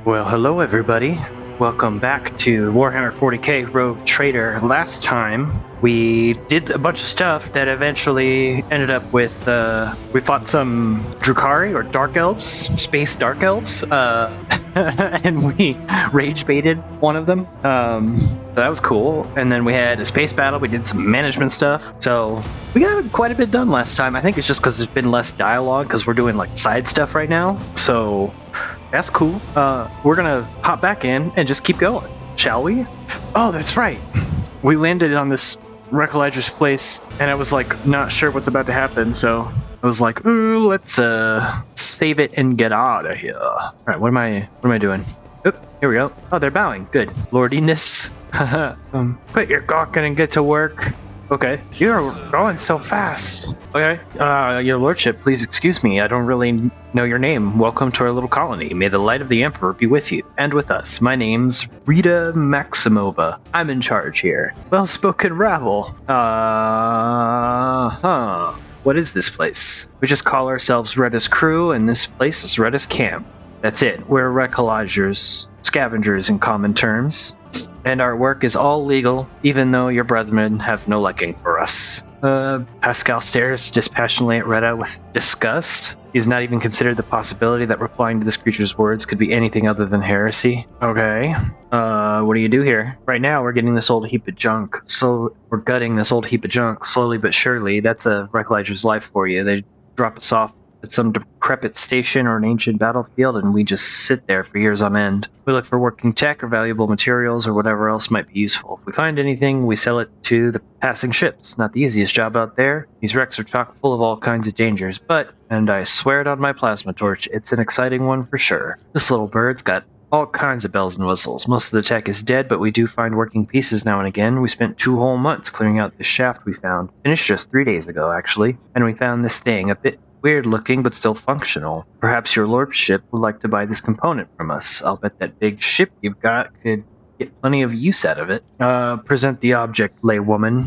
Well, hello everybody. Welcome back to Warhammer 40k Rogue Trader. Last time we did a bunch of stuff that eventually ended up with we fought some Drukhari or Dark Elves, space Dark Elves, and we rage baited one of them. So that was cool. And then we had a space battle. We did some management stuff. So we got quite a bit done last time. I think it's just because there's been less dialogue because we're doing like side stuff right now. So that's cool. We're gonna hop back in and just keep going, shall we? Oh, that's right. We landed on this Recolager's place, and I was like not sure what's about to happen, so I was like, ooh, let's save it and get out of here. All right, what am I doing? Oop, here we go. Oh, they're bowing. Good. Lordiness. Quit your gawking and get to work. Okay, you're going so fast. Okay, your lordship, please excuse me. I don't really know your name. Welcome to our little colony. May the light of the Emperor be with you and with us. My name's Rita Maximova. I'm in charge here. Well-spoken rabble. What is this place? We just call ourselves Reda's crew, and this place is Reda's camp. That's it. We're Recolagers, scavengers in common terms. And our work is all legal, even though your brethren have no liking for us. Pascal stares dispassionately at Reda with disgust. He's not even considered the possibility that replying to this creature's words could be anything other than heresy. Okay. What do you do here? Right now, we're getting this old heap of junk. So we're gutting this old heap of junk slowly but surely. That's a Recolager's life for you. They drop us off at some decrepit station or an ancient battlefield, and we just sit there for years on end. We look for working tech or valuable materials or whatever else might be useful. If we find anything, we sell it to the passing ships. Not the easiest job out there. These wrecks are chock full of all kinds of dangers, but, and I swear it on my plasma torch, it's an exciting one for sure. This little bird's got all kinds of bells and whistles. Most of the tech is dead, but we do find working pieces now and again. We spent 2 whole months clearing out this shaft we found. Finished just 3 days ago, actually. And we found this thing, a bit weird looking, but still functional. Perhaps your lordship would like to buy this component from us. I'll bet that big ship you've got could get plenty of use out of it. Present the object, laywoman.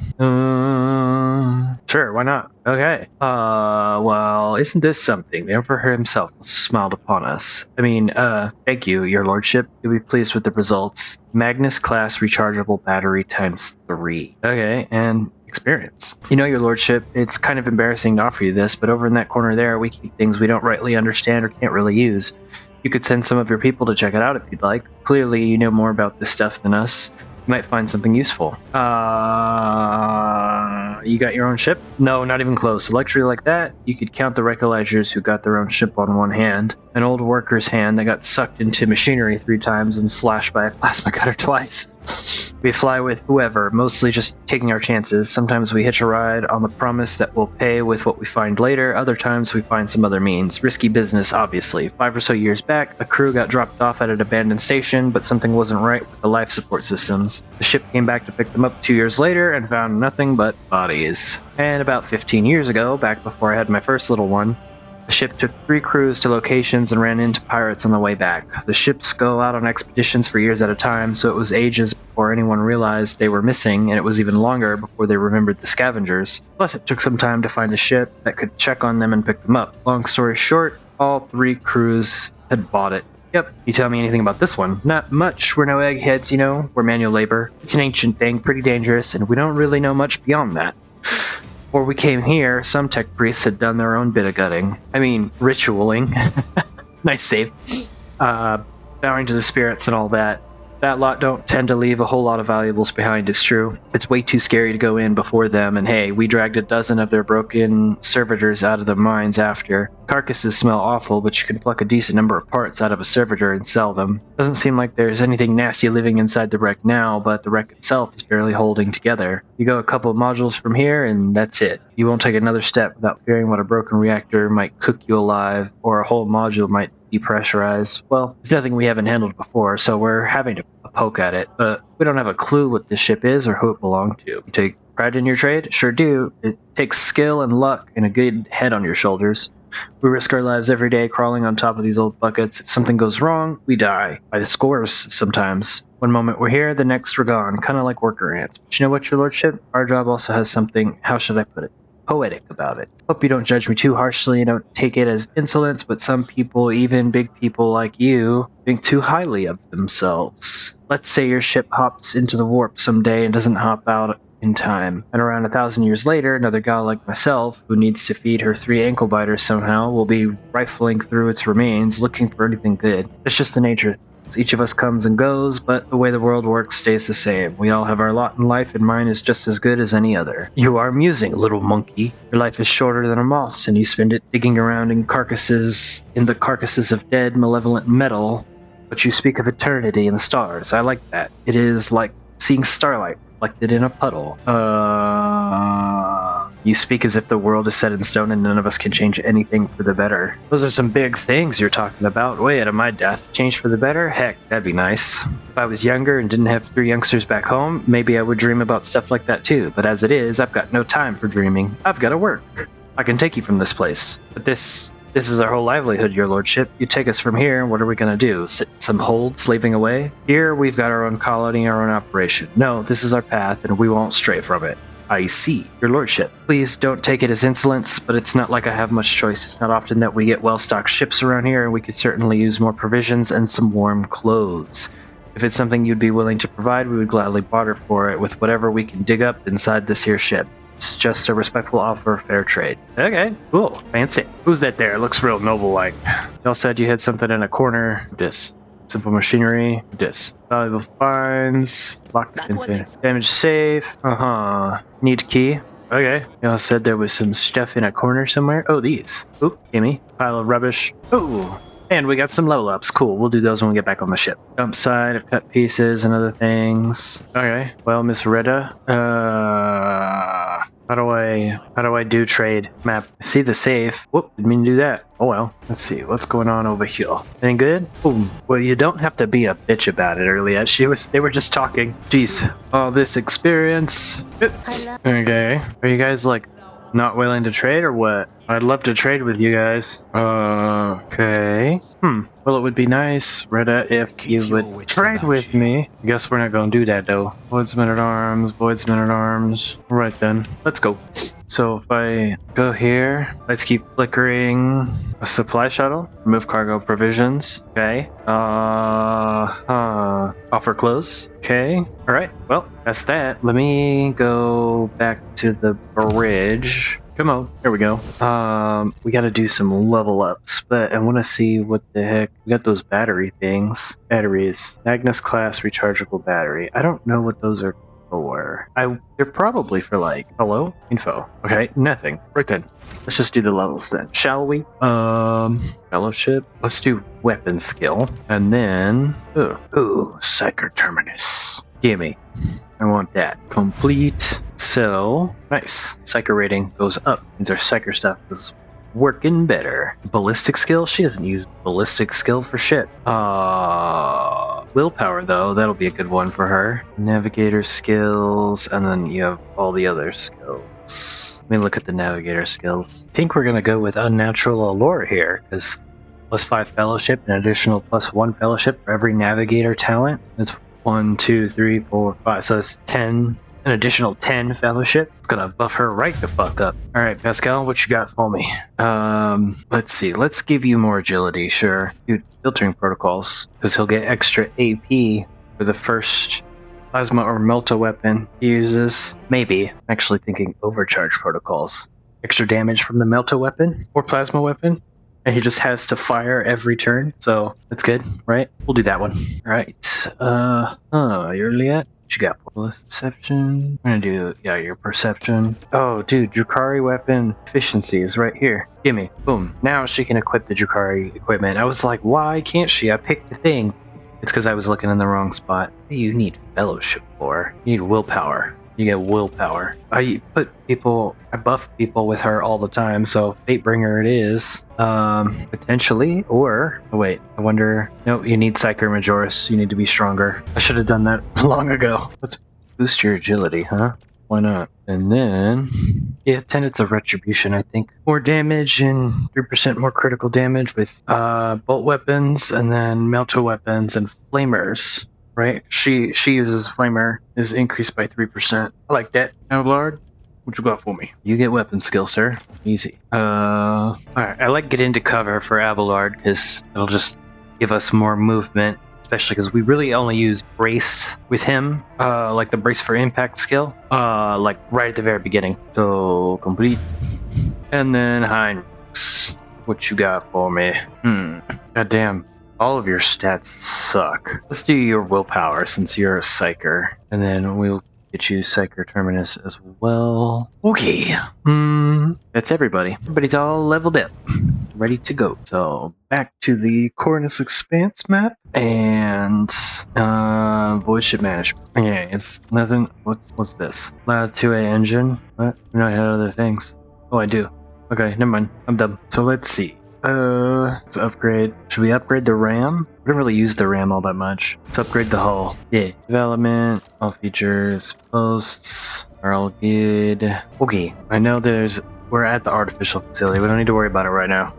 Sure, why not? Okay. Well, isn't this something? The Emperor himself smiled upon us. I mean, thank you, your lordship. You'll be pleased with the results. Magnus class rechargeable battery times 3. Okay, and experience. You know, your lordship, it's kind of embarrassing to offer you this, but over in that corner there, we keep things we don't rightly understand or can't really use. You could send some of your people to check it out if you'd like. Clearly, you know more about this stuff than us. You might find something useful. You got your own ship? No, not even close. A luxury like that, you could count the Recolagers who got their own ship on one hand. An old worker's hand that got sucked into machinery 3 times and slashed by a plasma cutter twice. We fly with whoever, mostly just taking our chances. Sometimes we hitch a ride on the promise that we'll pay with what we find later. Other times we find some other means. Risky business, obviously. 5 or so years back, a crew got dropped off at an abandoned station, but something wasn't right with the life support systems. The ship came back to pick them up 2 years later and found nothing but bodies. And about 15 years ago, back before I had my first little one, the ship took 3 crews to locations and ran into pirates on the way back. The ships go out on expeditions for years at a time, so it was ages before anyone realized they were missing, and it was even longer before they remembered the scavengers. Plus, it took some time to find a ship that could check on them and pick them up. Long story short, all 3 crews had bought it. Yep, you tell me anything about this one? Not much. We're no eggheads, you know. We're manual labor. It's an ancient thing, pretty dangerous, and we don't really know much beyond that. Before we came here, some tech priests had done their own bit of gutting. I mean, ritualing. Nice save. Bowing to the spirits and all that. That lot don't tend to leave a whole lot of valuables behind, it's true. It's way too scary to go in before them, and hey, we dragged a dozen of their broken servitors out of the mines after. Carcasses smell awful, but you can pluck a decent number of parts out of a servitor and sell them. Doesn't seem like there's anything nasty living inside the wreck now, but the wreck itself is barely holding together. You go a couple of modules from here, and that's it. You won't take another step without fearing what a broken reactor might cook you alive, or a whole module might depressurize. Well, it's nothing we haven't handled before, so we're having to poke at it, but we don't have a clue what this ship is or who it belonged to. You take pride in your trade? Sure do. It takes skill and luck and a good head on your shoulders. We risk our lives every day crawling on top of these old buckets. If something goes wrong, we die. By the scores, sometimes. One moment we're here, the next we're gone. Kind of like worker ants. But you know what, your lordship? Our job also has something, how should I put it? poetic about it. Hope you don't judge me too harshly and don't take it as insolence, but some people, even big people like you, think too highly of themselves. Let's say your ship hops into the warp someday and doesn't hop out in time. And around 1,000 years later, another gal like myself, who needs to feed her 3 ankle biters somehow, will be rifling through its remains looking for anything good. It's just the nature of things. Each of us comes and goes, but the way the world works stays the same. We all have our lot in life, and mine is just as good as any other. You are amusing, little monkey. Your life is shorter than a moth's, and you spend it digging around in the carcasses of dead, malevolent metal. But you speak of eternity and the stars. I like that. It is like seeing starlight reflected in a puddle. You speak as if the world is set in stone and none of us can change anything for the better. Those are some big things you're talking about. Way out of my depth. Change for the better? Heck, that'd be nice. If I was younger and didn't have 3 youngsters back home, maybe I would dream about stuff like that too. But as it is, I've got no time for dreaming. I've got to work. I can take you from this place. But this is our whole livelihood, your lordship. You take us from here, and what are we going to do? Sit in some hold, slaving away? Here, we've got our own colony, our own operation. No, this is our path, and we won't stray from it. I see, your lordship. Please don't take it as insolence, but it's not like I have much choice. It's not often that we get well-stocked ships around here, and we could certainly use more provisions and some warm clothes. If it's something you'd be willing to provide, we would gladly barter for it with whatever we can dig up inside this here ship. It's just a respectful offer of fair trade. Okay, cool. Fancy. Who's that there? Looks real noble-like. Y'all said you had something in a corner. This. Simple machinery. This. Valuable finds. Locked container. Damage safe. Need key. Okay. Y'all said there was some stuff in a corner somewhere. Oh, these. Oop, gimme. Pile of rubbish. Ooh. And we got some level ups. Cool. We'll do those when we get back on the ship. Dump side of cut pieces and other things. Okay. Well, Miss Retta. How do I do trade map? I see the safe. Whoop, didn't mean to do that. Oh well. Let's see what's going on over here. Anything good? Boom. Well, you don't have to be a bitch about it earlier. They were just talking. Jeez. All this experience. Okay. Are you guys like not willing to trade or what? I'd love to trade with you guys. Okay. Well, it would be nice, Retta, if you would trade with me. I guess we're not going to do that, though. Voidsman at arms. Right then. Let's go. So if I go here, let's keep flickering a supply shuttle. Remove cargo provisions. Okay. Offer close. Okay. All right. Well, that's that. Let me go back to the bridge. Come on, there we go. We gotta do some level ups, but I wanna see what the heck. We got those battery things. Batteries. Magnus class rechargeable battery. I don't know what those are for. They're probably for like, hello? Info. Okay, nothing. Right then. Let's just do the levels then, shall we? Fellowship. Let's do weapon skill. And then, Psyker Terminus. Gimme. I want that. Complete. So, nice. Psyker rating goes up. Means our Psyker stuff is working better. Ballistic skill? She doesn't use ballistic skill for shit. Willpower, though. That'll be a good one for her. Navigator skills, and then you have all the other skills. Let me look at the navigator skills. I think we're going to go with unnatural allure here, because +5 fellowship, an additional +1 fellowship for every navigator talent. That's 1, 2, 3, 4, 5. So that's 10. An additional 10 fellowship. It's gonna buff her right the fuck up. Alright, Pascal, what you got for me? Let's see. Let's give you more agility, sure. Dude, filtering protocols. Because he'll get extra AP for the first plasma or melta weapon he uses. Maybe. I'm actually thinking overcharge protocols. Extra damage from the melta weapon or plasma weapon. And he just has to fire every turn, so that's good, right? We'll do that one. Alright. You're Liat? What you got? Perception. I'm gonna do, your perception. Oh, dude, Drukhari weapon efficiency is right here. Gimme. Boom. Now she can equip the Drukhari equipment. I was like, why can't she? I picked the thing. It's because I was looking in the wrong spot. What do you need fellowship for? You need willpower. You get willpower. I buff people with her all the time, so Fatebringer it is. Potentially, or... Oh wait, I wonder... No, you need Psyker Majoris. You need to be stronger. I should have done that long ago. Let's boost your agility, huh? Why not? And then... Yeah, Tenets of Retribution, I think. More damage and 3% more critical damage with bolt weapons, and then melta weapons and flamers. Right? She uses flamer, is increased by 3%. I like that. Now, Lord. What you got for me? You get weapon skill, sir. Easy. Alright, I like get into cover for Abelard because it'll just give us more movement, especially because we really only use braced with him, like the brace for impact skill, like right at the very beginning. So, complete. And then Heinrichs. What you got for me? Goddamn. All of your stats suck. Let's do your willpower since you're a psyker. And then we'll get you Psyker Terminus as well. Okay. That's everybody. Everybody's all leveled up. Ready to go. So back to the Cornus Expanse map. And void ship management. Yeah, it's nothing. What's this? Lath 2A engine. What? No, I had other things. Oh, I do. Okay, never mind. I'm dumb. So let's see. Let's upgrade. Should we upgrade the RAM? We don't really use the RAM all that much. Let's upgrade the hull. Yeah. Development, all features, posts are all good. Okay. I know we're at the artificial facility. We don't need to worry about it right now.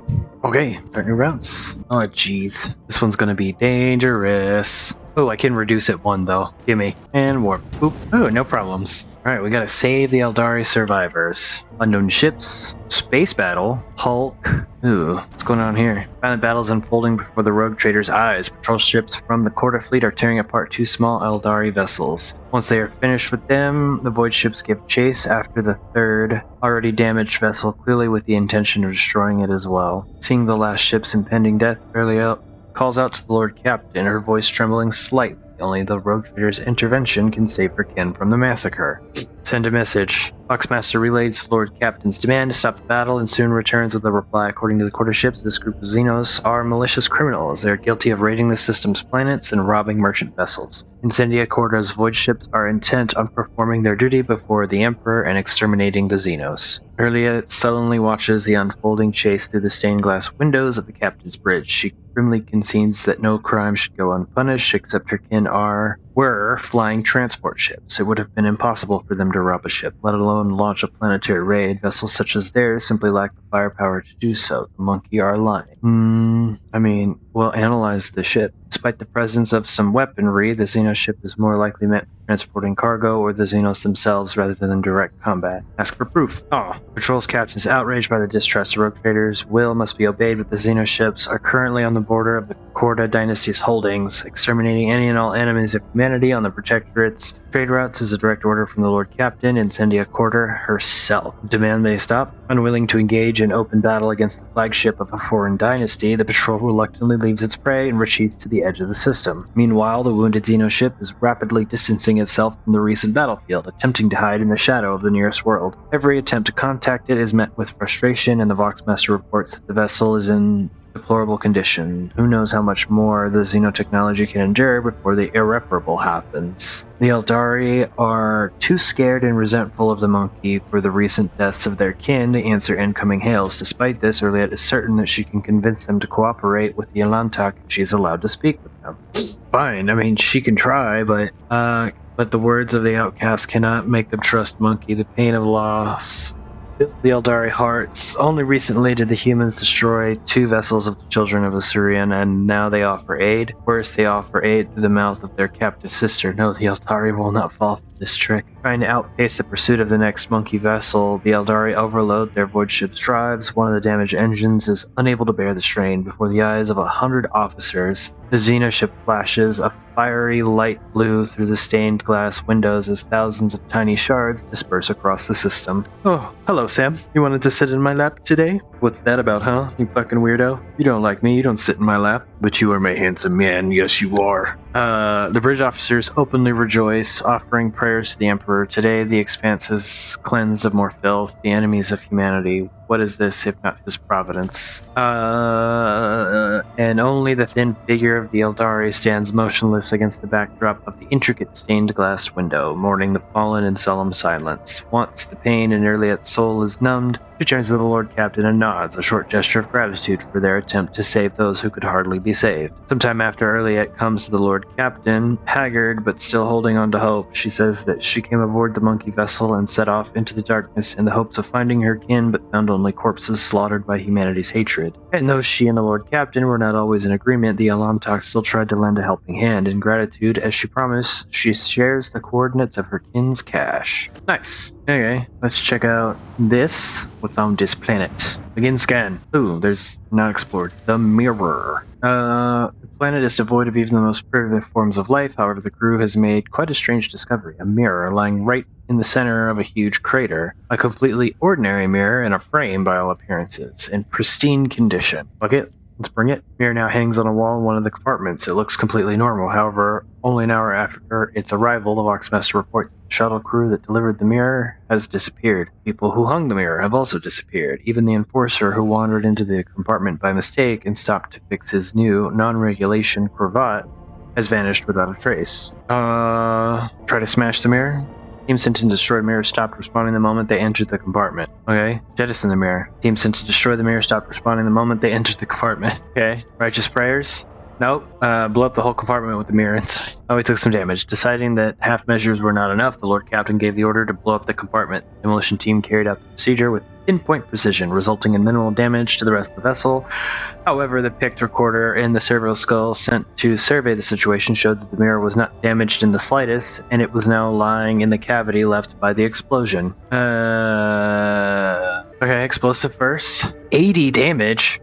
Okay. Start new routes. Oh, jeez. This one's gonna be dangerous. Oh, I can reduce it 1 though. Gimme. And warp. Oop. Oh, no problems. Alright, we gotta save the Eldari survivors. Unknown ships. Space battle. Hulk. Ooh, what's going on here? Violent battles unfolding before the rogue trader's eyes. Patrol ships from the Quarter Fleet are tearing apart 2 small Eldari vessels. Once they are finished with them, the void ships give chase after the 3rd, already damaged vessel, clearly with the intention of destroying it as well. Seeing the last ship's impending death, Aurelia calls out to the Lord Captain, her voice trembling slightly. Only the rogue trader's intervention can save her kin from the massacre. Send a message. Foxmaster relays Lord Captain's demand to stop the battle and soon returns with a reply. According to the quarter ships, this group of Xenos are malicious criminals. They are guilty of raiding the system's planets and robbing merchant vessels. Incendia Corda's void ships are intent on performing their duty before the Emperor and exterminating the Xenos. Aurelia sullenly watches the unfolding chase through the stained glass windows of the captain's bridge. She grimly concedes that no crime should go unpunished, except her kin were flying transport ships. It would have been impossible for them to rob a ship, let alone launch a planetary raid. Vessels such as theirs simply lack the firepower to do so. The monkey are lying. We'll analyze the ship. Despite the presence of some weaponry, the Xenos ship is more likely meant for transporting cargo or the Xenos themselves rather than direct combat. Ask for proof. Patrol's captain is outraged by the distrust of rogue traders. Will must be obeyed, but the Xenos ships are currently on the border of the Corda dynasty's holdings. Exterminating any and all enemies of humanity on the Protectorate's trade routes is a direct order from the Lord Captain, Incendia Corda herself. Demand they stop. Unwilling to engage in open battle against the flagship of a foreign dynasty, the patrol reluctantly leaves its prey and retreats to the edge of the system. Meanwhile, the wounded Xeno ship is rapidly distancing itself from the recent battlefield, attempting to hide in the shadow of the nearest world. Every attempt to contact it is met with frustration, and the Voxmaster reports that the vessel is in deplorable condition. Who knows how much more the xenotechnology can endure before the irreparable happens. The Eldari are too scared and resentful of the monkey for the recent deaths of their kin to answer incoming hails. Despite this, Urliet is certain that she can convince them to cooperate with the Elantak if she's allowed to speak with them. Fine, she can try, but the words of the outcast cannot make them trust monkey. The pain of loss the Eldari hearts. Only recently did the humans destroy 2 vessels of the children of Assyrian, and now they offer aid. Worse, they offer aid through the mouth of their captive sister. No, the Eldari will not fall for this trick. Trying to outpace the pursuit of the next monkey vessel, the Eldari overload their void ship's drives. One of the damaged engines is unable to bear the strain. Before the eyes of 100 officers, the Xeno ship flashes a fiery light blue through the stained glass windows as thousands of tiny shards disperse across the system. Oh, hello, Sam. You wanted to sit in my lap today? What's that about, huh? You fucking weirdo. You don't like me, you don't sit in my lap. But you are my handsome man, yes you are. The bridge officers openly rejoice, offering prayers to the Emperor. Today, the Expanse is cleansed of more filth, the enemies of humanity. What is this if not his providence? And only the thin figure of the Eldari stands motionless against the backdrop of the intricate stained glass window, mourning the fallen in solemn silence. Once the pain in Urliet's soul is numbed, she turns to the Lord Captain and nods, a short gesture of gratitude for their attempt to save those who could hardly be saved. Sometime after Urliet comes to the Lord Captain, haggard but still holding on to hope. She says that she came aboard the monkey vessel and set off into the darkness in the hopes of finding her kin, but found only corpses slaughtered by humanity's hatred. And though she and the Lord Captain were not always in agreement, the Alamtak still tried to lend a helping hand. In gratitude, as she promised, she shares the coordinates of her kin's cache. Nice. Okay, let's check out this. What's on this planet? Begin scan. Ooh, there's not explored. The mirror. The planet is devoid of even the most primitive forms of life. However, the crew has made quite a strange discovery. A mirror lying right in the center of a huge crater. A completely ordinary mirror in a frame by all appearances, in pristine condition. Okay, let's bring it. Mirror now hangs on a wall in one of the compartments. It looks completely normal. However, only an hour after its arrival, the Voxmaster reports that the shuttle crew that delivered the mirror has disappeared. People who hung the mirror have also disappeared. Even the enforcer who wandered into the compartment by mistake and stopped to fix his new non-regulation cravat has vanished without a trace. Try to smash the mirror? Team sent to destroy the mirror stopped responding the moment they entered the compartment. Okay. Jettison the mirror. Team sent to destroy the mirror stopped responding the moment they entered the compartment. Okay. Righteous prayers? Nope. Blew up the whole compartment with the mirror inside. Oh, he took some damage. Deciding that half measures were not enough, the Lord Captain gave the order to blow up the compartment. The demolition team carried out the procedure with pinpoint precision, resulting in minimal damage to the rest of the vessel. However, the picked recorder in the servo skull sent to survey the situation showed that the mirror was not damaged in the slightest, and it was now lying in the cavity left by the explosion. Okay, explosive first. 80 damage.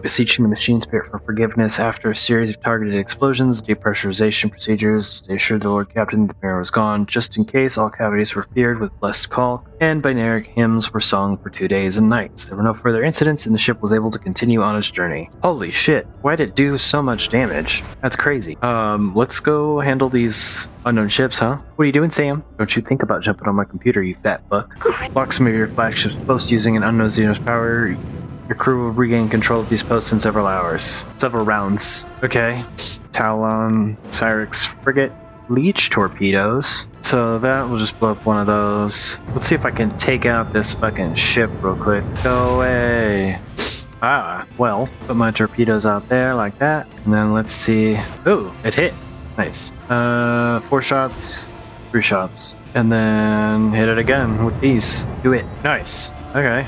Beseeching the machine spirit for forgiveness after a series of targeted explosions, depressurization procedures, they assured the Lord Captain the mirror was gone. Just in case, all cavities were feared with blessed caulk, and binaric hymns were sung for 2 days and nights. There were no further incidents, and the ship was able to continue on its journey. Holy shit, why'd it do so much damage? That's crazy. Let's go handle these unknown ships, huh? What are you doing, Sam? Don't you think about jumping on my computer, you fat fuck. Block some of your flagship's post using an unknown Xenos power. Your crew will regain control of these posts in several rounds. Okay. Talon, Cyrix frigate, leech torpedoes. So that will just blow up one of those. Let's see if I can take out this fucking ship real quick. Go away. Ah, well, put my torpedoes out there like that. And then let's see. Ooh, it hit. Nice. 4 shots, 3 shots. And then hit it again with these. Do it. Nice. Okay.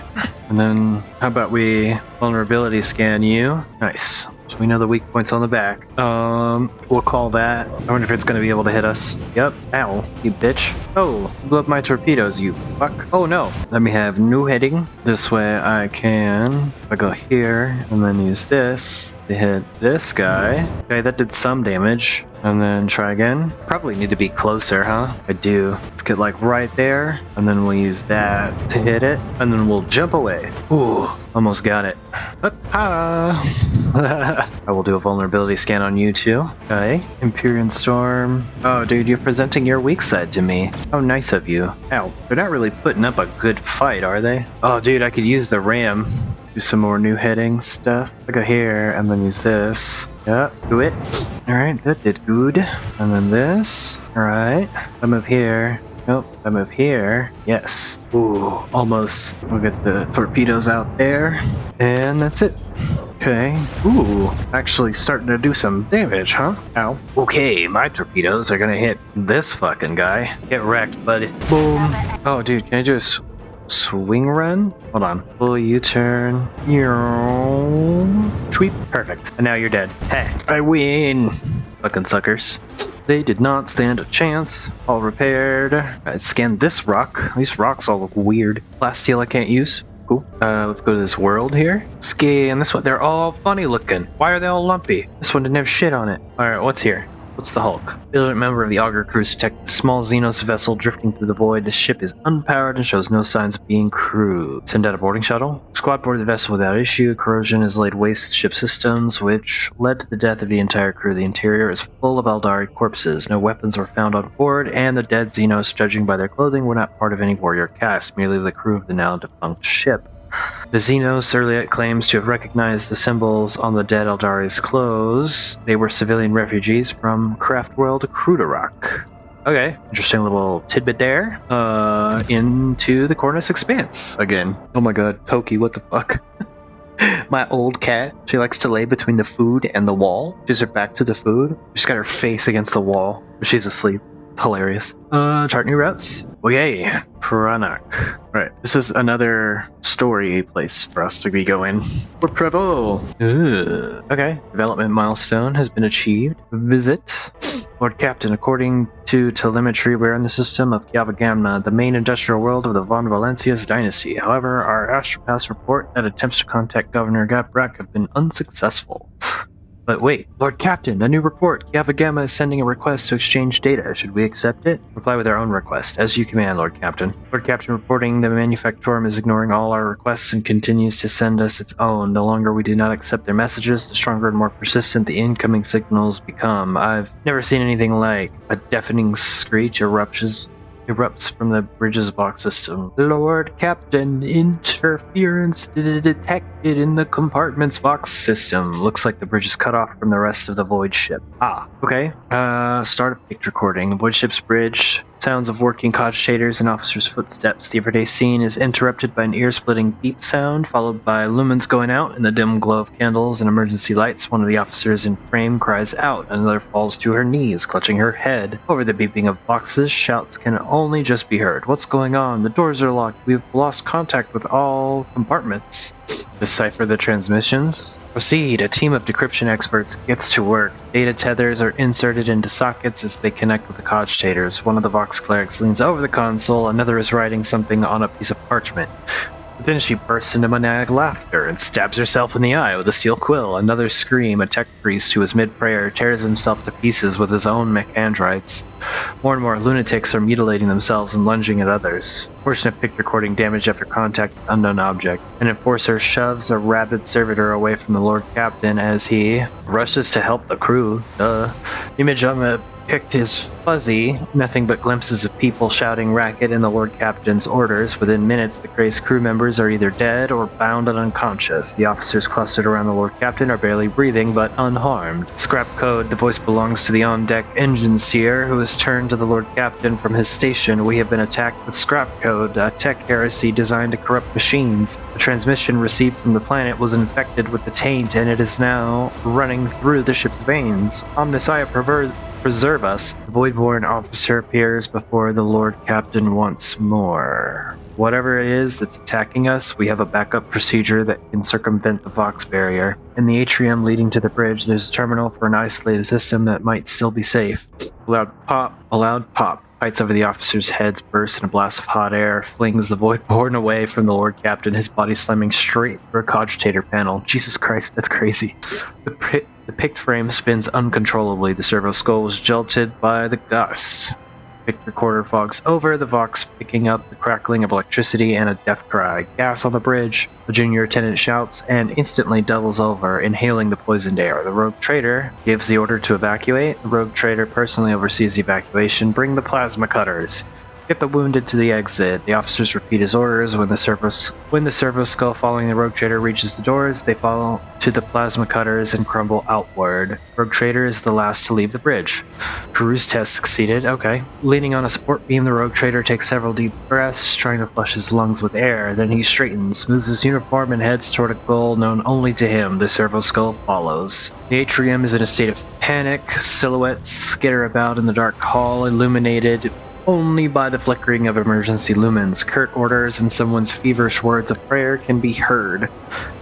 And then how about we vulnerability scan you? Nice. So we know the weak points on the back. We'll call that. I wonder if it's going to be able to hit us. Yep. Ow, you bitch. Oh, blew up my torpedoes, you fuck. Oh no. Let me have new heading. This way I can, if I go here and then use this to hit this guy. Okay, that did some damage. And then try again. Probably need to be closer, huh? I do. Let's get like right there. And then we'll use that to hit it. And then we'll jump away. Ooh, almost got it. I will do a vulnerability scan on you too. Okay. Empyrean Storm. Oh, dude, you're presenting your weak side to me. How nice of you. Ow. They're not really putting up a good fight, are they? Oh, dude, I could use the ram. Do some more new heading stuff. I go here and then use this. Yeah, do it. Alright, that did good. And then this. Alright. I move here. Nope, I move here. Yes. Ooh, almost. We'll get the torpedoes out there. And that's it. Okay. Ooh, actually starting to do some damage, huh? Ow. Okay, my torpedoes are gonna hit this fucking guy. Get wrecked, buddy. Boom. Oh, dude, can I do a swing run? Hold on. Full U-turn. Sweep. Perfect. And now you're dead. Hey, I win. Fucking suckers. They did not stand a chance. All repaired. I scanned this rock. These rocks all look weird. Plasteel I can't use. Cool. Let's go to this world here. Scan this one. They're all funny looking. Why are they all lumpy? This one didn't have shit on it. Alright, what's here? What's the Hulk? Vigilant member of the Augur crew detected a small Xenos vessel drifting through the void. The ship is unpowered and shows no signs of being crewed. Send out a boarding shuttle. Squad boarded the vessel without issue. Corrosion has laid waste to ship systems, which led to the death of the entire crew. The interior is full of Eldari corpses. No weapons were found on board, and the dead Xenos, judging by their clothing, were not part of any warrior caste, merely the crew of the now defunct ship. The Xenos earlier claims to have recognized the symbols on the dead Eldari's clothes. They were civilian refugees from craft world Crudarok. Okay, interesting little tidbit there. Into the Cornus Expanse again. Oh my god, Toki, what the fuck? My old cat, she likes to lay between the food and the wall. She's her back to the food. She's got her face against the wall. She's asleep. It's hilarious. Chart new routes. Okay, Pranak. Right, this is another story place for us to be going. We're Prevo. Okay, development milestone has been achieved. Visit. Lord Captain, according to telemetry, we're in the system of Gamma, the main industrial world of the Von Valencias dynasty. However, our astropaths report that attempts to contact Governor Gaprak have been unsuccessful. But wait, Lord Captain, a new report. Gamma is sending a request to exchange data. Should we accept it? Reply with our own request. As you command, Lord Captain. Lord Captain reporting the Manufactorum is ignoring all our requests and continues to send us its own. The longer we do not accept their messages, the stronger and more persistent the incoming signals become. I've never seen anything like a deafening screech erupts from the bridge's box system. Lord Captain, interference detected in the compartment's box system. Looks like the bridge is cut off from the rest of the void ship. Okay. Start a picture recording. Void ship's bridge. Sounds of working cogitators and officers' footsteps. The everyday scene is interrupted by an ear-splitting beep sound, followed by lumens going out in the dim glow of candles and emergency lights. One of the officers in frame cries out, another falls to her knees, clutching her head. Over the beeping of boxes, shouts can only just be heard. What's going on? The doors are locked. We've lost contact with all compartments. Decipher the transmissions. Proceed. A team of decryption experts gets to work. Data tethers are inserted into sockets as they connect with the cogitators. One of the Vox clerics leans over the console, another is writing something on a piece of parchment. Then she bursts into maniac laughter and stabs herself in the eye with a steel quill. Another scream, a tech priest who is mid-prayer tears himself to pieces with his own mechandrites. More and more lunatics are mutilating themselves and lunging at others. Portion of picture recording damage after contact with unknown object. An enforcer shoves a rabid servitor away from the Lord Captain as he rushes to help the crew. The image on the picked is fuzzy, nothing but glimpses of people shouting racket in the Lord Captain's orders. Within minutes, the crazed crew members are either dead or bound and unconscious. The officers clustered around the Lord Captain are barely breathing, but unharmed. Scrap code, the voice belongs to the on-deck engine seer, who has turned to the Lord Captain from his station. We have been attacked with scrap code, a tech heresy designed to corrupt machines. The transmission received from the planet was infected with the taint, and it is now running through the ship's veins. Omnissiah preserve us. The Voidborn officer appears before the Lord Captain once more. Whatever it is that's attacking us, we have a backup procedure that can circumvent the Vox barrier. In the atrium leading to the bridge, there's a terminal for an isolated system that might still be safe. A loud pop. Fights over the officers' heads, bursts in a blast of hot air, flings the Voidborn away from the Lord Captain, his body slamming straight through a cogitator panel. Jesus Christ, that's crazy. The picked frame spins uncontrollably. The servo skull was jolted by the gust. Picked recorder fogs over, the Vox picking up the crackling of electricity and a death cry. Gas on the bridge. The junior attendant shouts and instantly doubles over, inhaling the poisoned air. The rogue trader gives the order to evacuate. The rogue trader personally oversees the evacuation. Bring the plasma cutters. Get the wounded to the exit. The officers repeat his orders. When the servo skull following the rogue trader reaches the doors, they fall to the plasma cutters and crumble outward. Rogue trader is the last to leave the bridge. Cruise test succeeded. Okay. Leaning on a support beam, the rogue trader takes several deep breaths, trying to flush his lungs with air. Then he straightens, smooths his uniform, and heads toward a goal known only to him. The servo skull follows. The atrium is in a state of panic. Silhouettes skitter about in the dark hall, illuminated only by the flickering of emergency lumens. Curt orders and someone's feverish words of prayer can be heard.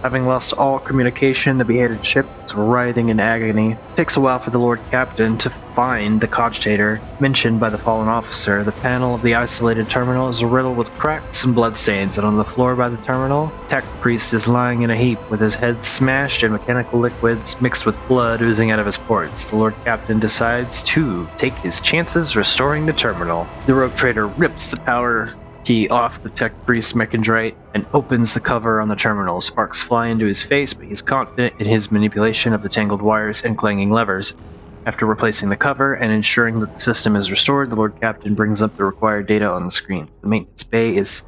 Having lost all communication, the beheaded ship is writhing in agony. It takes a while for the Lord Captain to find the cogitator mentioned by the fallen officer. The panel of the isolated terminal is riddled with cracks and bloodstains, and on the floor by the terminal, Tech Priest is lying in a heap with his head smashed and mechanical liquids mixed with blood oozing out of his ports. The Lord Captain decides to take his chances restoring the terminal. The rogue trader rips the power key off the Tech Priest's mechandrite and opens the cover on the terminal. Sparks fly into his face, but he's confident in his manipulation of the tangled wires and clanging levers. After replacing the cover and ensuring that the system is restored, the Lord Captain brings up the required data on the screen. The maintenance bay is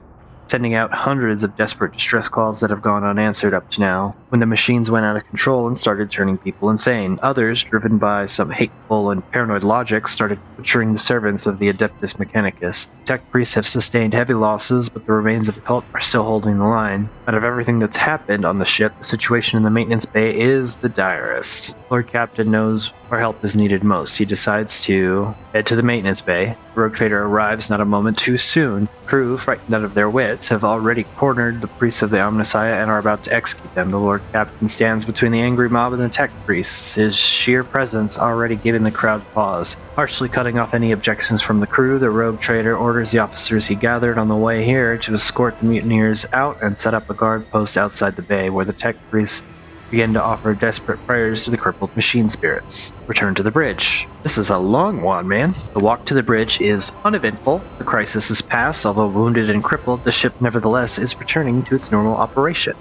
sending out hundreds of desperate distress calls that have gone unanswered up to now, when the machines went out of control and started turning people insane. Others, driven by some hateful and paranoid logic, started butchering the servants of the Adeptus Mechanicus. Tech priests have sustained heavy losses, but the remains of the cult are still holding the line. Out of everything that's happened on the ship, the situation in the maintenance bay is the direst. Lord Captain knows where help is needed most. He decides to head to the maintenance bay. The rogue trader arrives not a moment too soon. Crew, frightened out of their wits, bandits have already cornered the priests of the Omnissiah and are about to execute them. The Lord Captain stands between the angry mob and the tech priests, his sheer presence already giving the crowd pause. Partially cutting off any objections from the crew, the rogue trader orders the officers he gathered on the way here to escort the mutineers out and set up a guard post outside the bay, where the tech priests begin to offer desperate prayers to the crippled machine spirits. Return to the bridge. This is a long one, man. The walk to the bridge is uneventful. The crisis is past, although wounded and crippled, the ship nevertheless is returning to its normal operation.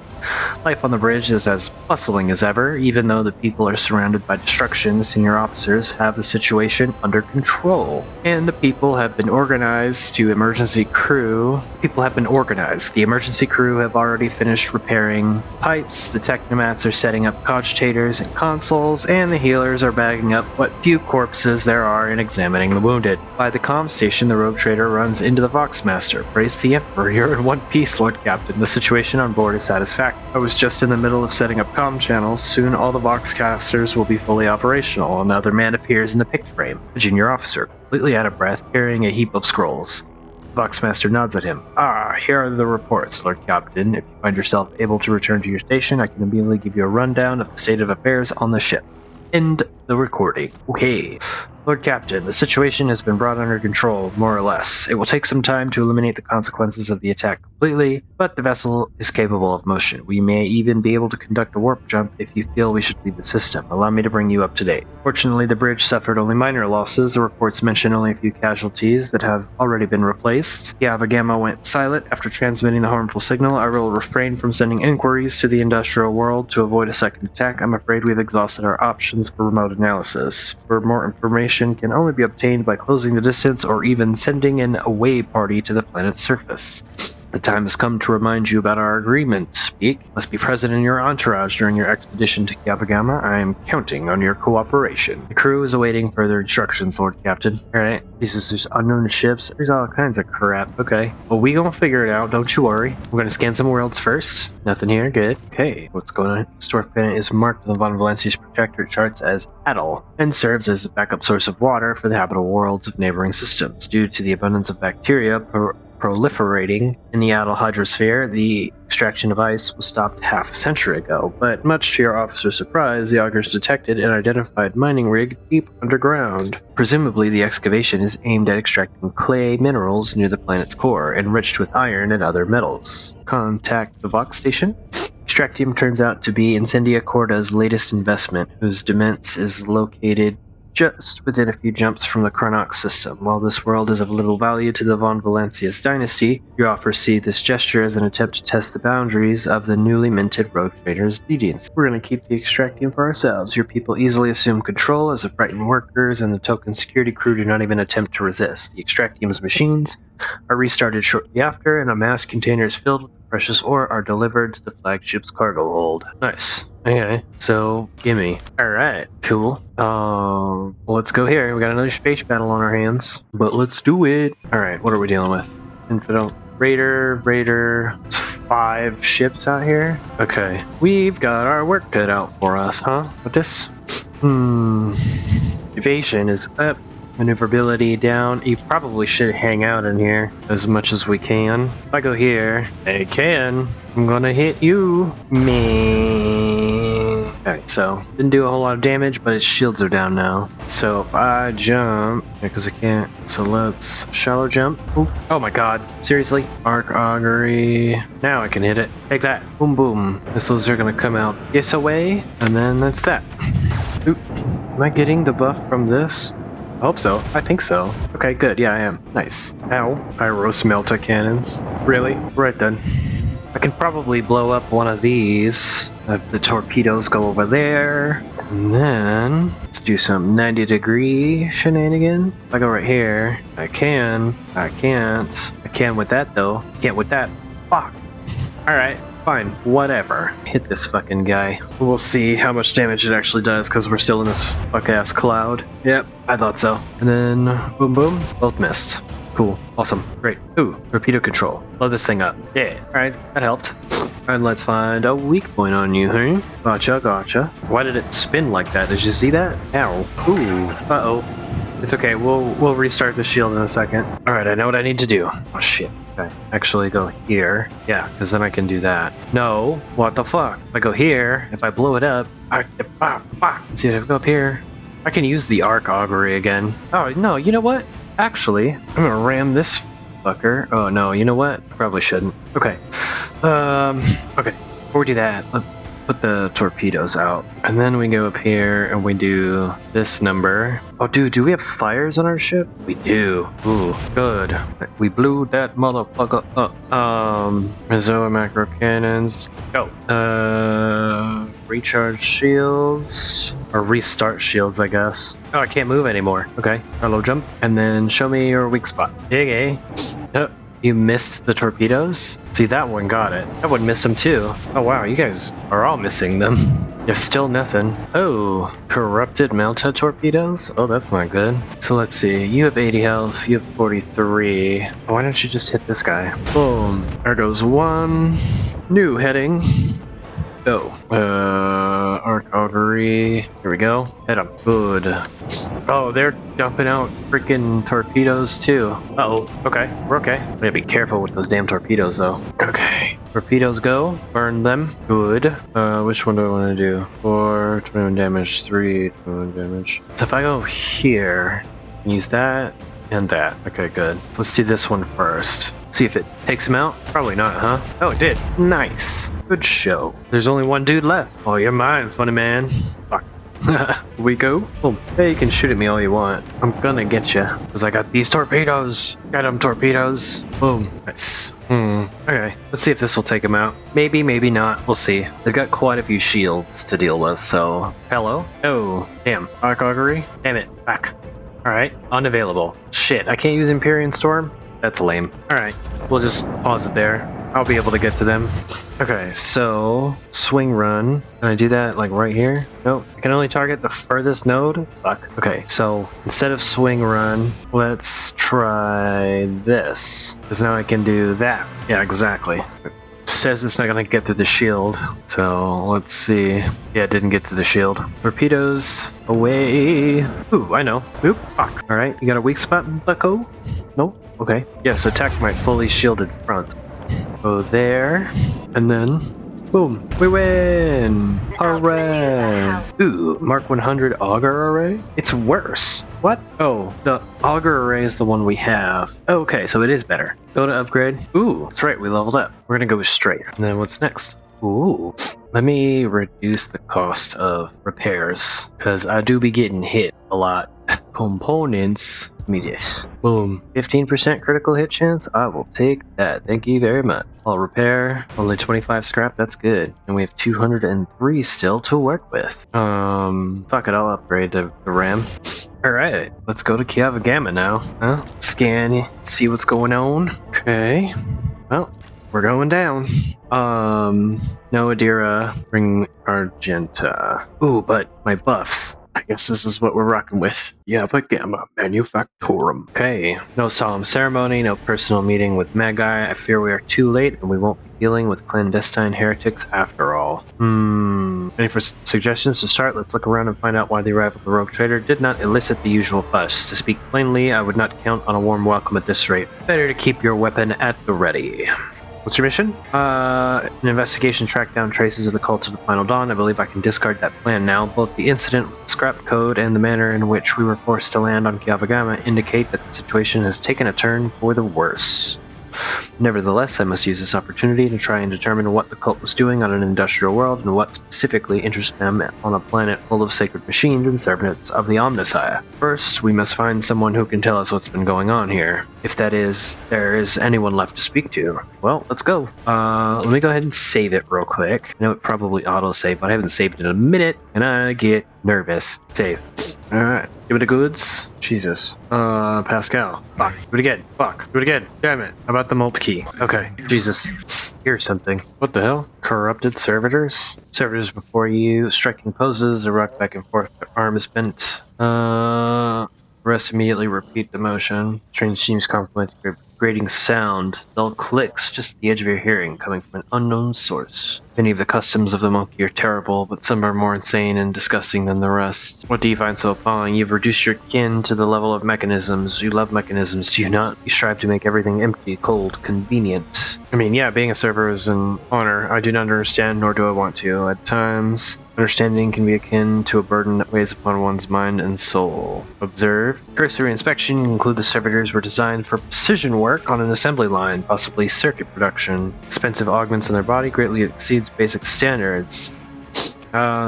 Life on the bridge is as bustling as ever, even though the people are surrounded by destruction. The senior officers have the situation under control, and the people have been organized to emergency crew. The emergency crew have already finished repairing pipes, the technomats are setting up cogitators and consoles, and the healers are bagging up what few corpses there are and examining the wounded. By the comm station, the rogue trader runs into the Voxmaster. Praise the Emperor, you're in one piece, Lord Captain. The situation on board is satisfactory. I was just in the middle of setting up comm channels. Soon all the Voxcasters will be fully operational. Another man appears in the pict frame, a junior officer, completely out of breath, carrying a heap of scrolls. The Voxmaster nods at him. Here are the reports, Lord Captain. If you find yourself able to return to your station, I can immediately give you a rundown of the state of affairs on the ship. End the recording. Okay. Lord Captain, the situation has been brought under control, more or less. It will take some time to eliminate the consequences of the attack completely, but the vessel is capable of motion. We may even be able to conduct a warp jump if you feel we should leave the system. Allow me to bring you up to date. Fortunately, the bridge suffered only minor losses. The reports mention only a few casualties that have already been replaced. Yava Gamma went silent after transmitting the harmful signal. I will refrain from sending inquiries to the industrial world to avoid a second attack. I'm afraid we've exhausted our options for remote analysis. For more information can only be obtained by closing the distance or even sending an away party to the planet's surface. The time has come to remind you about our agreement. Speak. Must be present in your entourage during your expedition to Yabagama. I am counting on your cooperation. The crew is awaiting further instructions, Lord Captain. Alright. Jesus, there's unknown ships. There's all kinds of crap. Okay. Well, we gonna figure it out. Don't you worry. We're gonna scan some worlds first. Nothing here. Good. Okay. What's going on? The Stork planet is marked on the Von Valencia's protectorate charts as Adel and serves as a backup source of water for the habitable worlds of neighboring systems. Due to the abundance of bacteria proliferating in the Adel hydrosphere, the extraction of ice was stopped half a century ago, but much to your officer's surprise, the augurs detected an identified mining rig deep underground. Presumably, the excavation is aimed at extracting clay minerals near the planet's core, enriched with iron and other metals. Contact the Vox station. Extractium turns out to be Incendia Corda's latest investment, whose demesne is located just within a few jumps from the Chronox system. While this world is of little value to the Von Valencia's dynasty, your offers see this gesture as an attempt to test the boundaries of the newly minted rogue trader's obedience. We're going to keep the extractium for ourselves. Your people easily assume control as the frightened workers and the token security crew do not even attempt to resist. The extractium's machines are restarted shortly after, and a mass containers filled with precious ore are delivered to the flagship's cargo hold. Nice. Okay, so gimme. Alright, cool. Let's go here. We got another space battle on our hands, but let's do it. Alright, what are we dealing with? Infidel Raider, 5 ships out here. Okay, we've got our work cut out for us, huh? What this? Evasion is up. Maneuverability down. You probably should hang out in here as much as we can. If I go here, I can. I'm gonna hit you. Me. Okay, so didn't do a whole lot of damage, but its shields are down now. So if I jump, because I can't. So let's shallow jump. Ooh. Oh my god. Seriously? Arc augury. Now I can hit it. Take that. Boom boom. Missiles are gonna come out this away, and then that's that. Oop. Am I getting the buff from this? I hope so. I think so. Okay, good. Yeah, I am. Nice. Ow. Pyros Melta cannons. Really? Right then. I can probably blow up one of these. The torpedoes go over there. And then let's do some 90-degree shenanigans. If I go right here, I can. I can't. I can with that, though. Can't with that. Fuck. Alright. Fine, whatever. Hit this fucking guy. We'll see how much damage it actually does, because we're still in this fuck-ass cloud. Yep, I thought so. And then, boom boom, both missed. Cool, awesome, great. Ooh, torpedo control. Blow this thing up. Yeah, alright, that helped. And let's find a weak point on you, huh? Gotcha, gotcha. Why did it spin like that? Did you see that? Ow. Ooh, uh-oh. It's okay, we'll restart the shield in a second. Alright, I know what I need to do. Oh shit. Okay, actually go here. Yeah, because then I can do that. No, what the fuck? If I go here, if I blow it up, see if I go up here, I can use the arc augury again. Oh, no, you know what? Actually, I'm gonna ram this fucker. Oh, no, you know what? I probably shouldn't. Okay. Okay. Before we do that, let's put the torpedoes out. And then we go up here and we do this number. Oh, dude, do we have fires on our ship? We do. Ooh, good. We blew that motherfucker up. Mizoa macro cannons. Go. Recharge shields. Or restart shields, I guess. Oh, I can't move anymore. Okay. Hello, jump. And then show me your weak spot. Dig, oh. You missed the torpedoes? See, that one got it. That one missed them too. Oh wow, you guys are all missing them. There's still nothing. Oh, corrupted melta torpedoes? Oh, that's not good. So let's see. You have 80 health. You have 43. Oh, why don't you just hit this guy? Boom. There goes one. New heading. Go. Arc augury. Here we go. Hit him. Good. Oh, they're dumping out freaking torpedoes too. Uh-oh. Okay. We're okay. We gotta be careful with those damn torpedoes though. Okay. Torpedoes go. Burn them. Good. Which one do I want to do? 4, 21 damage, 3, 21 damage. So if I go here, use that and that. Okay, good. Let's do this one first. See if it takes him out. Probably not, huh? Oh, it did. Nice. Good show. There's only one dude left. Oh, you're mine, funny man. Fuck. We go. Boom. Hey, you can shoot at me all you want. I'm gonna get you. Because I got these torpedoes. Got them torpedoes. Boom. Nice. Okay. Let's see if this will take him out. Maybe, maybe not. We'll see. They've got quite a few shields to deal with, so... Hello? Oh. Damn. Arc augury? Damn it. Back. Alright. Unavailable. Shit. I can't use Empyrean Storm? That's lame. Alright. We'll just pause it there. I'll be able to get to them. Okay, so swing run. Can I do that like right here? Nope. I can only target the furthest node? Fuck. Okay, so instead of swing run, let's try this. Because now I can do that. Yeah, exactly. Says it's not gonna get to the shield, so let's see. Yeah, it didn't get to the shield. Torpedoes away. Ooh, I know. Oop, fuck. All right, you got a weak spot, bucko? Nope. Okay. Yes, attack my fully shielded front. Go there, and then boom, we win! Hooray! Ooh, Mark 100 auger array? It's worse. What? Oh, the auger array is the one we have. Okay, so it is better. Go to upgrade. Ooh, that's right, we leveled up. We're gonna go with straight. And then what's next? Ooh, let me reduce the cost of repairs, because I do be getting hit a lot. Components. Give me this. Boom. 15% critical hit chance? I will take that. Thank you very much. I'll repair. Only 25 scrap. That's good. And we have 203 still to work with. Fuck it. I'll upgrade to the RAM. Alright. Let's go to Kiava Gamma now. Huh? Scan. See what's going on. Okay. Well, we're going down. No Adira. Bring Argenta. Ooh, but my buffs. I guess this is what we're rocking with. Kiava Gamma Manufactorum. Okay. No solemn ceremony, no personal meeting with Magi. I fear we are too late and we won't be dealing with clandestine heretics after all. Any suggestions to start? Let's look around and find out why the arrival of the rogue trader did not elicit the usual fuss. To speak plainly, I would not count on a warm welcome at this rate. Better to keep your weapon at the ready. What's your mission? An investigation track down traces of the cult of the Final Dawn. I believe I can discard that plan now. Both the incident, scrap code, and the manner in which we were forced to land on Kiava Gamma indicate that the situation has taken a turn for the worse. Nevertheless, I must use this opportunity to try and determine what the cult was doing on an industrial world and what specifically interested them on a planet full of sacred machines and servants of the Omnissiah. First, we must find someone who can tell us what's been going on here. If that is, there is anyone left to speak to. Well, let's go. Let me go ahead and save it real quick. I know it probably auto-saved, but I haven't saved it in a minute, and I get nervous. Save. Alright. Give me the goods. Jesus. Pascal. Fuck. Do it again. Fuck. Do it again. Damn it. How about the mult key? Okay. Jesus. Here's something. What the hell? Corrupted servitors? Servitors before you. Striking poses. A rock back and forth. Their arms bent. Rest immediately. Repeat the motion. Strange seems complementary grating sound, dull clicks just at the edge of your hearing, coming from an unknown source. Many of the customs of the monkey are terrible, but some are more insane and disgusting than the rest. What do you find so appalling? You've reduced your kin to the level of mechanisms. You love mechanisms, do you not? You strive to make everything empty, cold, convenient. I mean, yeah, being a server is an honor. I do not understand, nor do I want to. At times, understanding can be akin to a burden that weighs upon one's mind and soul. Observe. Cursory inspection conclude the servitors were designed for precision work on an assembly line, possibly circuit production. Expensive augments in their body greatly exceeds basic standards.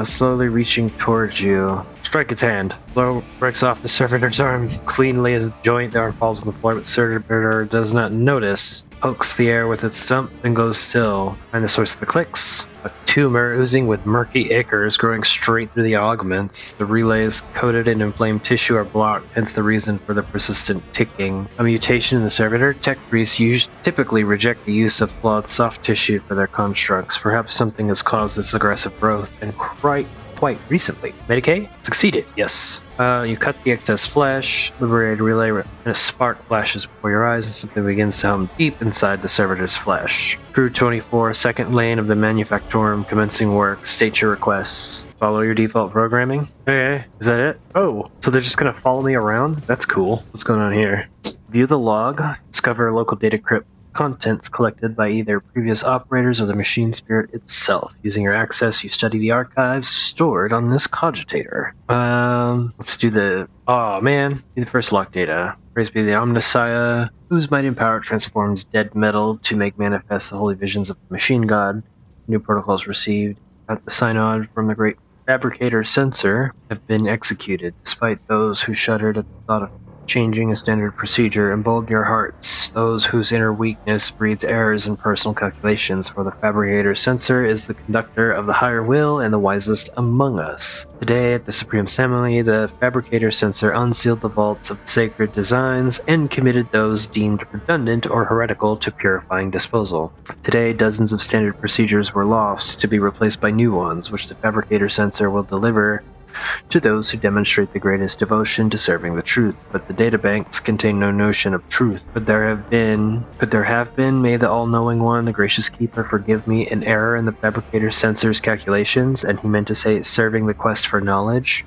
Slowly reaching towards you. Strike its hand. Blow breaks off the servitor's arm. Cleanly as a joint, the arm falls on the floor, but servitor does not notice. Pokes the air with its stump, then goes still. Find the source of the clicks. A tumor oozing with murky ichors growing straight through the augments. The relays coated in inflamed tissue are blocked, hence the reason for the persistent ticking. A mutation in the servitor. Tech priests typically reject the use of flawed soft tissue for their constructs. Perhaps something has caused this aggressive growth, and quite recently. Medicaid? Succeeded, yes. You cut the excess flesh, liberated relay, and a spark flashes before your eyes, and something begins to hum deep inside the servitor's flesh. Crew 24, second lane of the Manufactorum, commencing work. State your requests. Follow your default programming. Okay, is that it? Oh, so they're just gonna follow me around? That's cool. What's going on here? View the log. Discover a local data crypt. Contents collected by either previous operators or the machine spirit itself. Using your access, you study the archives stored on this cogitator. Let's do the... Oh, man. Do the first lock data. Praise be the Omnissiah, whose mighty and power transforms dead metal to make manifest the holy visions of the machine god. New protocols received at the synod from the great fabricator censor have been executed, despite those who shuddered at the thought of changing a standard procedure. Embolden your hearts, those whose inner weakness breeds errors in personal calculations, for the fabricator censor is the conductor of the higher will and the wisest among us. Today, at the Supreme Assembly, the fabricator censor unsealed the vaults of the sacred designs and committed those deemed redundant or heretical to purifying disposal. Today, dozens of standard procedures were lost to be replaced by new ones, which the fabricator censor will deliver to those who demonstrate the greatest devotion to serving the truth. But the databanks contain no notion of truth. Could there have been, may the all-knowing one, the gracious keeper, forgive me, an error in the fabricator censor's calculations, and he meant to say serving the quest for knowledge?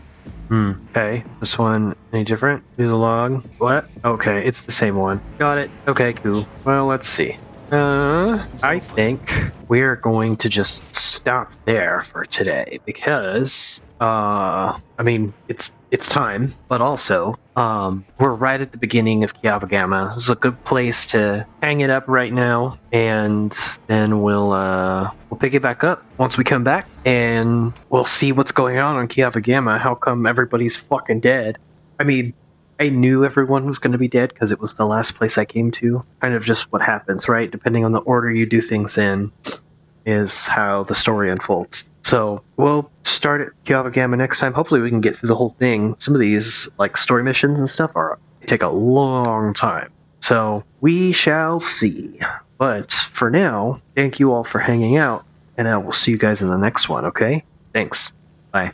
Okay. This one, any different? Do the log. What? Okay, it's the same one. Got it. Okay, cool. Well, let's see. I think we're going to just stop there for today because, I mean, it's time, but also, we're right at the beginning of Kiavagama. This is a good place to hang it up right now, and then we'll pick it back up once we come back, and we'll see what's going on Kiavagama. How come everybody's fucking dead? I mean, I knew everyone was going to be dead because it was the last place I came to. Kind of just what happens, right? Depending on the order you do things in is how the story unfolds. So we'll start at Kiavagama next time. Hopefully we can get through the whole thing. Some of these like story missions and stuff take a long time. So we shall see. But for now, thank you all for hanging out, and I will see you guys in the next one, okay? Thanks. Bye.